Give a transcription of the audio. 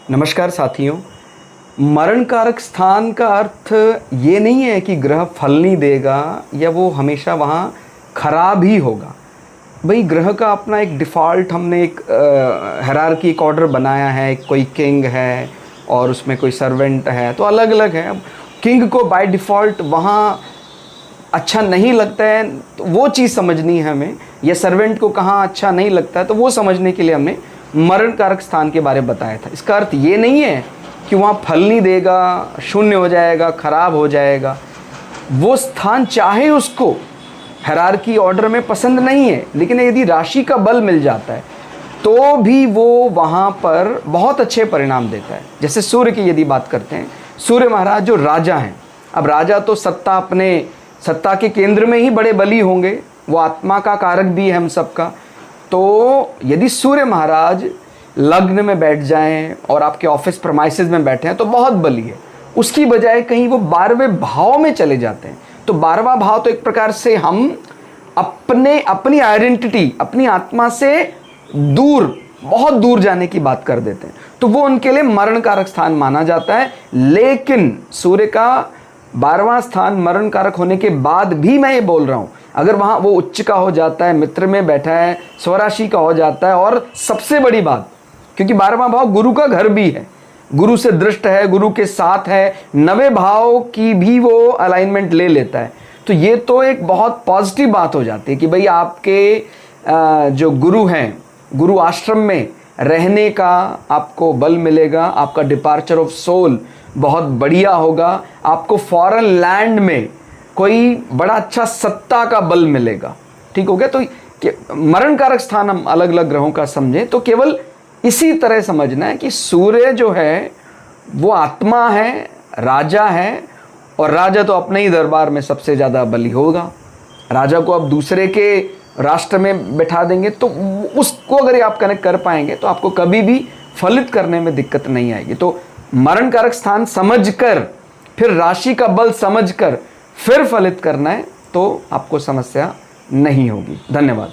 नमस्कार साथियों। मरण कारक स्थान का अर्थ ये नहीं है कि ग्रह फल नहीं देगा या वो हमेशा वहाँ खराब ही होगा। भाई ग्रह का अपना एक डिफ़ॉल्ट हमने एक हायरार्की एक ऑर्डर बनाया है। कोई किंग है और उसमें कोई सर्वेंट है, तो अलग अलग है। अब किंग को बाय डिफ़ॉल्ट वहाँ अच्छा नहीं लगता है तो वो चीज़ समझनी है हमें, या सर्वेंट को कहाँ अच्छा नहीं लगता है तो वो समझने के लिए हमने मरण कारक स्थान के बारे में बताया था। इसका अर्थ ये नहीं है कि वहाँ फल नहीं देगा, शून्य हो जाएगा, खराब हो जाएगा। वो स्थान चाहे उसको हायरार्की ऑर्डर में पसंद नहीं है, लेकिन यदि राशि का बल मिल जाता है तो भी वो वहाँ पर बहुत अच्छे परिणाम देता है। जैसे सूर्य की यदि बात करते हैं, सूर्य महाराज जो राजा हैं, अब राजा तो सत्ता के केंद्र में ही बड़े बली होंगे, वो आत्मा का कारक भी है हम सबका। तो यदि सूर्य महाराज लग्न में बैठ जाएं और आपके ऑफिस प्रमाइसेस में बैठे हैं तो बहुत बली है। उसकी बजाय कहीं वो 12वें भाव में चले जाते हैं, तो 12वां भाव तो एक प्रकार से हम अपनी आइडेंटिटी, अपनी आत्मा से बहुत दूर जाने की बात कर देते हैं, तो वो उनके लिए मरण कारक स्थान माना जाता है। लेकिन सूर्य का 12वां स्थान मरण कारक होने के बाद भी मैं ये बोल रहा हूँ, अगर वहाँ वो उच्च का हो जाता है, मित्र में बैठा है, स्वराशि का हो जाता है, और सबसे बड़ी बात, क्योंकि 12वां भाव गुरु का घर भी है, गुरु से दृष्ट है, गुरु के साथ है, 9वें भाव की भी वो अलाइनमेंट ले लेता है, तो ये तो एक बहुत पॉजिटिव बात हो जाती है कि भाई आपके जो गुरु हैं, गुरु आश्रम में रहने का आपको बल मिलेगा, आपका डिपार्चर ऑफ सोल बहुत बढ़िया होगा, आपको फॉरेन लैंड में कोई बड़ा अच्छा सत्ता का बल मिलेगा। ठीक हो गया। तो मरण कारक स्थान हम अलग अलग ग्रहों का समझें तो केवल इसी तरह समझना है कि सूर्य जो है वो आत्मा है, राजा है, और राजा तो अपने ही दरबार में सबसे ज़्यादा बली होगा। राजा को अब दूसरे के राष्ट्र में बैठा देंगे तो उसको अगर आप कनेक्ट कर पाएंगे तो आपको कभी भी फलित करने में दिक्कत नहीं आएगी। तो मरण कारक स्थान समझकर, फिर राशि का बल समझकर फिर फलित करना है तो आपको समस्या नहीं होगी। धन्यवाद।